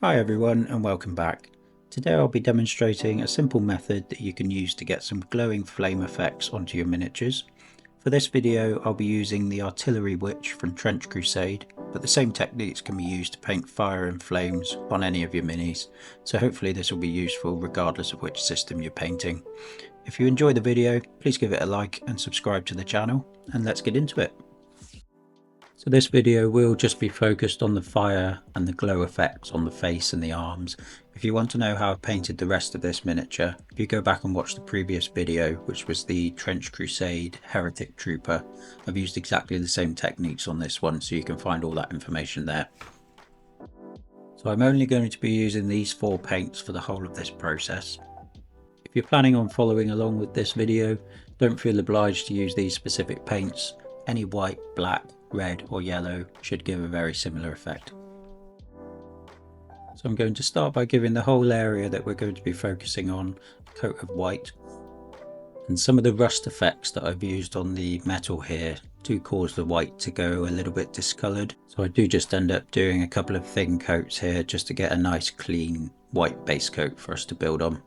Hi everyone and welcome back. Today I'll be demonstrating a simple method that you can use to get some glowing flame effects onto your miniatures. For this video I'll be using the Artillery Witch from Trench Crusade, but the same techniques can be used to paint fire and flames on any of your minis, so hopefully this will be useful regardless of which system you're painting. If you enjoy the video, please give it a like and subscribe to the channel, and let's get into it. So this video will just be focused on the fire and the glow effects on the face and the arms. If you want to know how I painted the rest of this miniature, if you go back and watch the previous video, which was the Trench Crusade Heretic Trooper, I've used exactly the same techniques on this one, so you can find all that information there. So I'm only going to be using these 4 paints for the whole of this process. If you're planning on following along with this video, don't feel obliged to use these specific paints. Any white, black, red or yellow should give a very similar effect. So I'm going to start by giving the whole area that we're going to be focusing on a coat of white. And some of the rust effects that I've used on the metal here do cause the white to go a little bit discoloured. So I do just end up doing a couple of thin coats here just to get a nice clean white base coat for us to build on.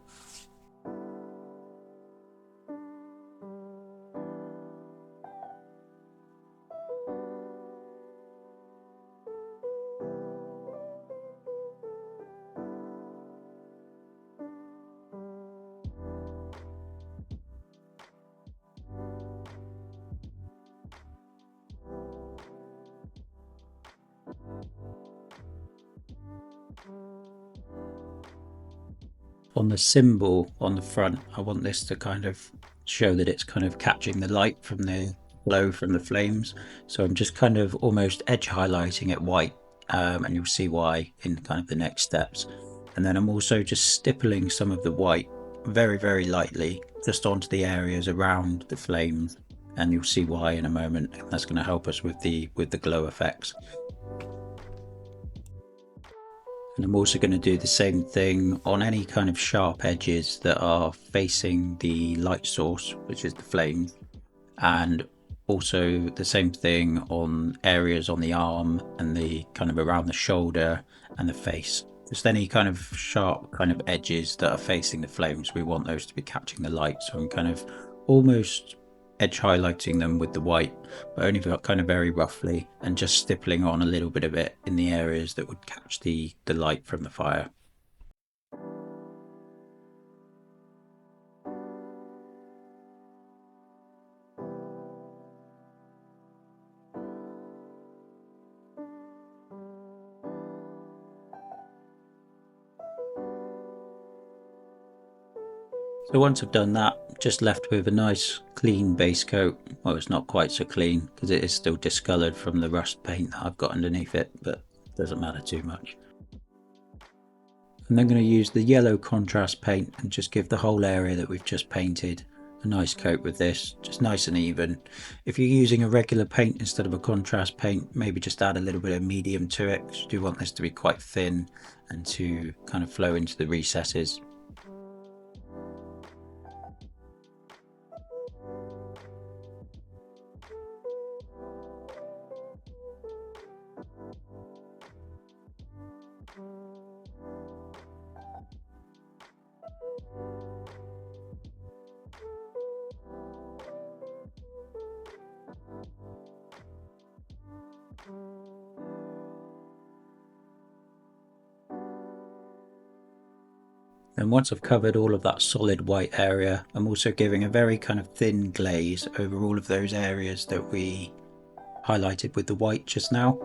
On the symbol on the front, I want this to kind of show that it's kind of catching the light from the glow from the flames. So I'm just kind of almost edge highlighting it white, and you'll see why in kind of the next steps. And then I'm also just stippling some of the white very lightly just onto the areas around the flames, and you'll see why in a moment. That's going to help us with the glow effects. And I'm also going to do the same thing on any kind of sharp edges that are facing the light source, which is the flame, and also the same thing on areas on the arm and the kind of around the shoulder and the face. Just any kind of sharp kind of edges that are facing the flames, we want those to be catching the light. So I'm kind of almost edge highlighting them with the white, but only kind of very roughly, and just stippling on a little bit of it in the areas that would catch the light from the fire. So once I've done that, just left with a nice clean base coat. Well, it's not quite so clean because it is still discoloured from the rust paint that I've got underneath it, but it doesn't matter too much. And then I'm going to use the yellow contrast paint and just give the whole area that we've just painted a nice coat with this, just nice and even. If you're using a regular paint instead of a contrast paint, maybe just add a little bit of medium to it, because you do want this to be quite thin and to kind of flow into the recesses. And once I've covered all of that solid white area, I'm also giving a very kind of thin glaze over all of those areas that we highlighted with the white just now.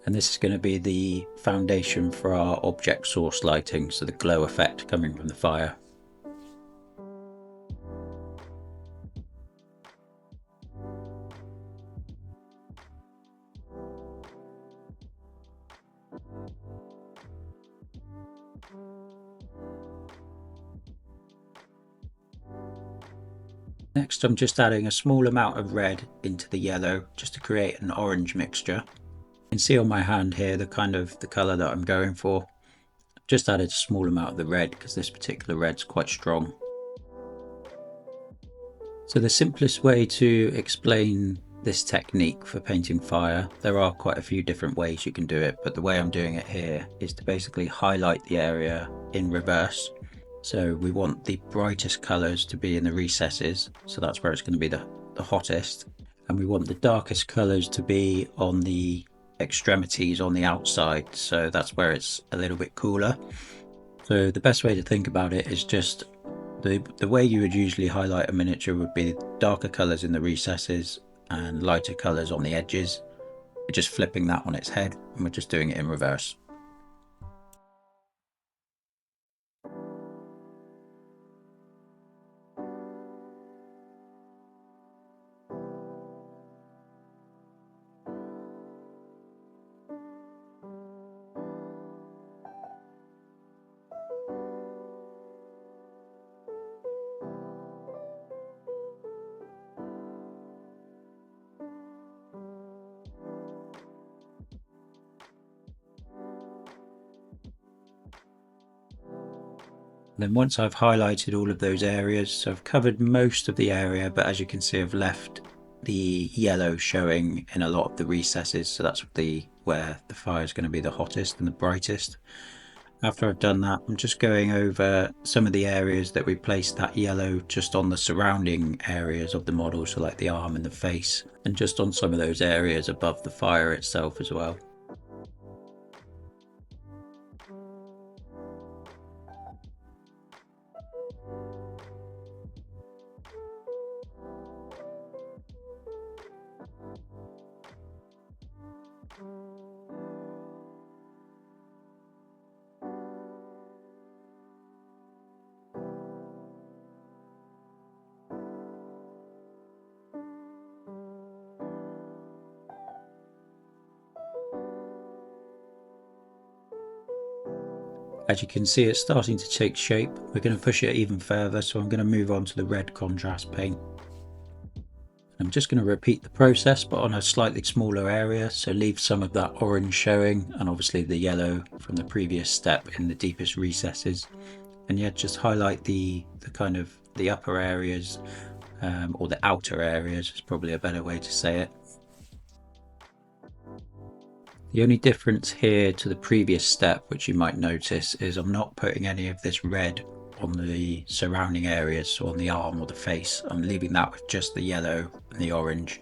And this is going to be the foundation for our object source lighting, so the glow effect coming from the fire. Next, I'm just adding a small amount of red into the yellow just to create an orange mixture. You can see on my hand here the colour that I'm going for. I've just added a small amount of the red because this particular red's quite strong. So the simplest way to explain this technique for painting fire. There are quite a few different ways you can do it, but the way I'm doing it here is to basically highlight the area in reverse. So we want the brightest colours to be in the recesses, so that's where it's going to be the hottest, and we want the darkest colours to be on the extremities on the outside, so that's where it's a little bit cooler. So the best way to think about it is just the way you would usually highlight a miniature would be darker colours in the recesses and lighter colours on the edges. We're just flipping that on its head, and we're just doing it in reverse. Then once I've highlighted all of those areas, so I've covered most of the area, but as you can see I've left the yellow showing in a lot of the recesses, so that's where the fire is going to be the hottest and the brightest. After I've done that, I'm just going over some of the areas that we placed that yellow just on the surrounding areas of the model, so like the arm and the face, and just on some of those areas above the fire itself as well. As you can see, it's starting to take shape. We're going to push it even further, so I'm going to move on to the red contrast paint. I'm just going to repeat the process, but on a slightly smaller area, so leave some of that orange showing, and obviously the yellow from the previous step in the deepest recesses. And yeah, just highlight the kind of the upper areas, or the outer areas is probably a better way to say it. The only difference here to the previous step, which you might notice, is I'm not putting any of this red on the surrounding areas, so on the arm or the face. I'm leaving that with just the yellow and the orange.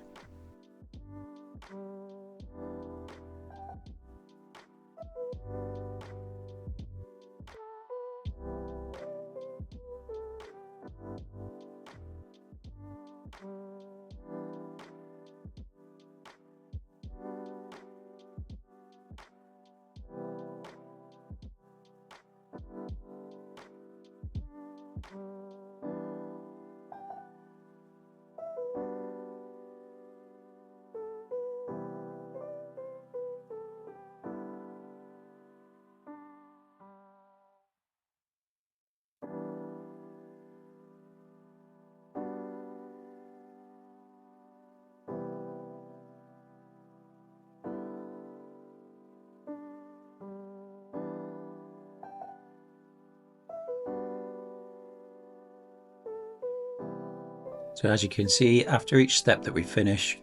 So as you can see, after each step that we finish,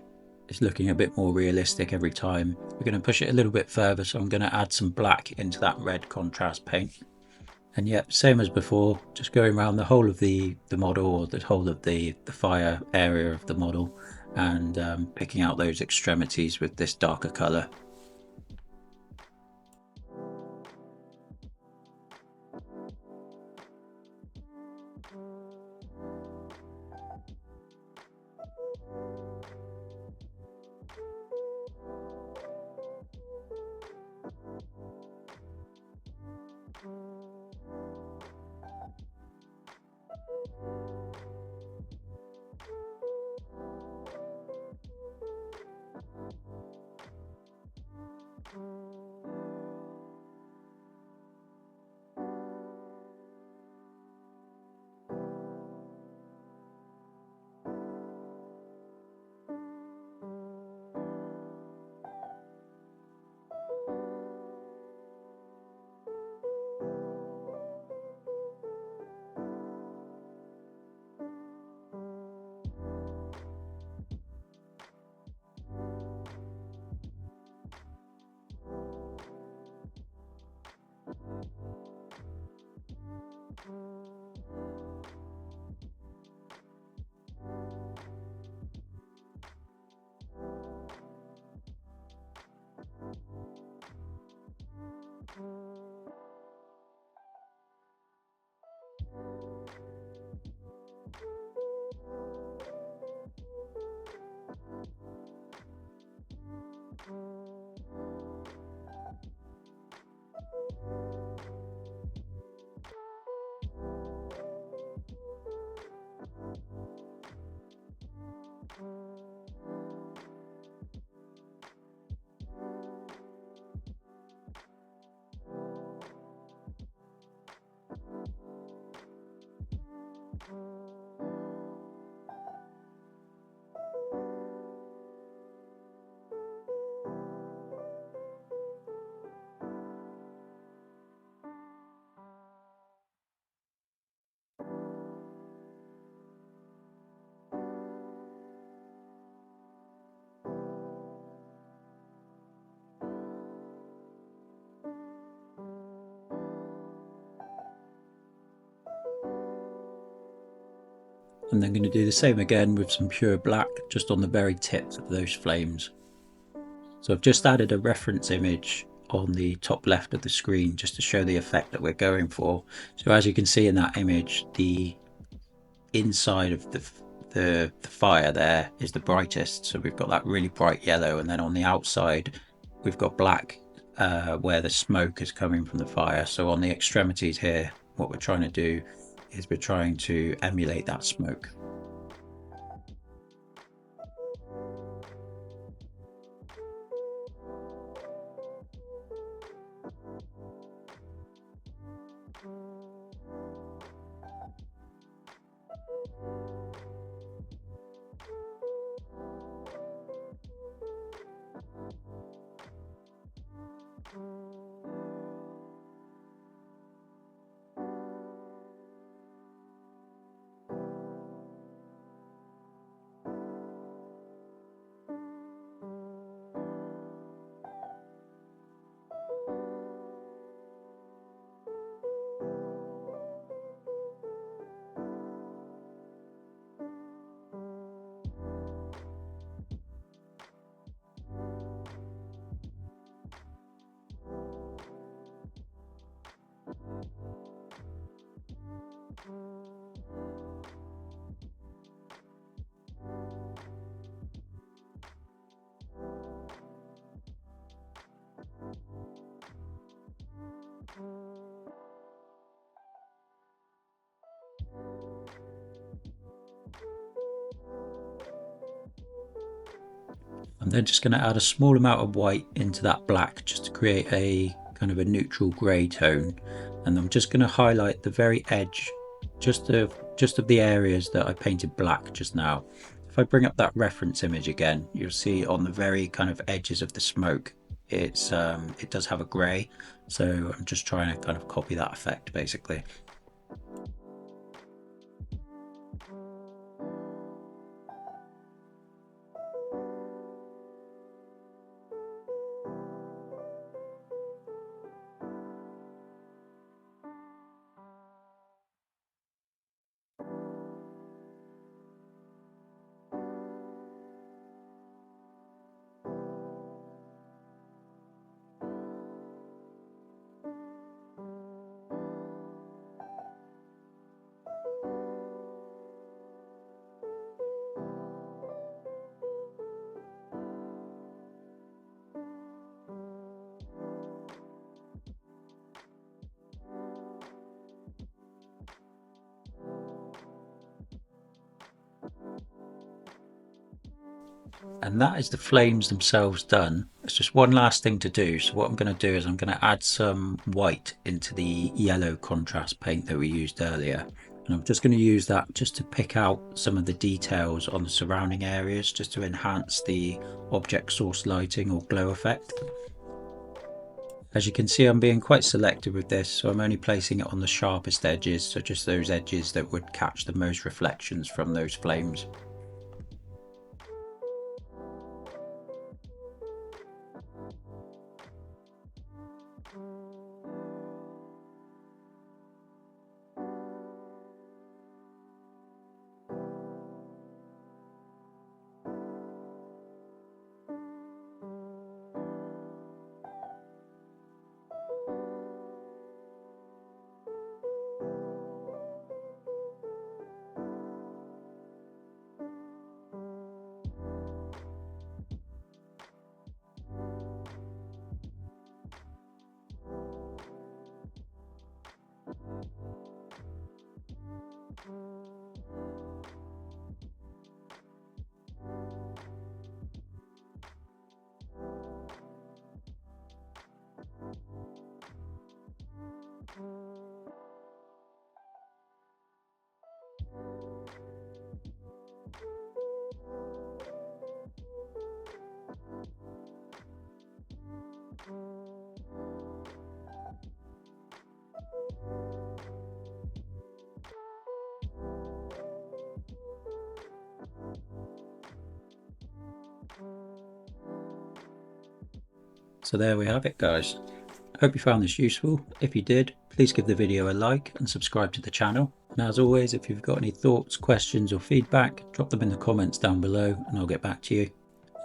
it's looking a bit more realistic every time. We're going to push it a little bit further, so I'm going to add some black into that red contrast paint. And yet, same as before, just going around the whole of the model, or the whole of the fire area of the model, and picking out those extremities with this darker colour. And then going to do the same again with some pure black just on the very tips of those flames. So I've just added a reference image on the top left of the screen just to show the effect that we're going for. So as you can see in that image, the inside of the fire there is the brightest, so we've got that really bright yellow, and then on the outside we've got black where the smoke is coming from the fire. So on the extremities here, what we're trying to do is we're trying to emulate that smoke. I'm then just going to add a small amount of white into that black just to create a kind of a neutral grey tone, and I'm just going to highlight the very edge just of the areas that I painted black just now. If I bring up that reference image again, you'll see on the very kind of edges of the smoke it does have a grey, so I'm just trying to kind of copy that effect basically. And that is the flames themselves done. It's just one last thing to do. So what I'm going to do is I'm going to add some white into the yellow contrast paint that we used earlier. And I'm just going to use that just to pick out some of the details on the surrounding areas, just to enhance the object source lighting or glow effect. As you can see, I'm being quite selective with this, so I'm only placing it on the sharpest edges, so just those edges that would catch the most reflections from those flames. So there we have it, guys. I hope you found this useful. If you did, please give the video a like and subscribe to the channel. And as always, if you've got any thoughts, questions or feedback, drop them in the comments down below and I'll get back to you.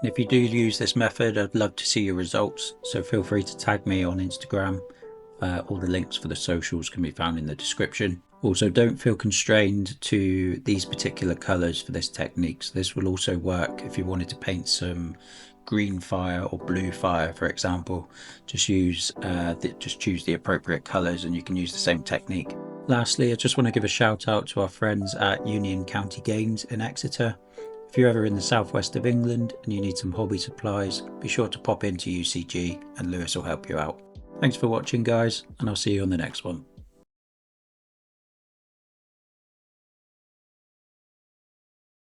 And if you do use this method, I'd love to see your results, so feel free to tag me on Instagram. All the links for the socials can be found in the description. Also, don't feel constrained to these particular colours for this technique. So this will also work if you wanted to paint some green fire or blue fire, for example. Just choose the appropriate colours and you can use the same technique. Lastly, I just want to give a shout out to our friends at Union County Games in Exeter. If you're ever in the southwest of England and you need some hobby supplies, be sure to pop into UCG and Lewis will help you out. Thanks for watching guys, and I'll see you on the next one.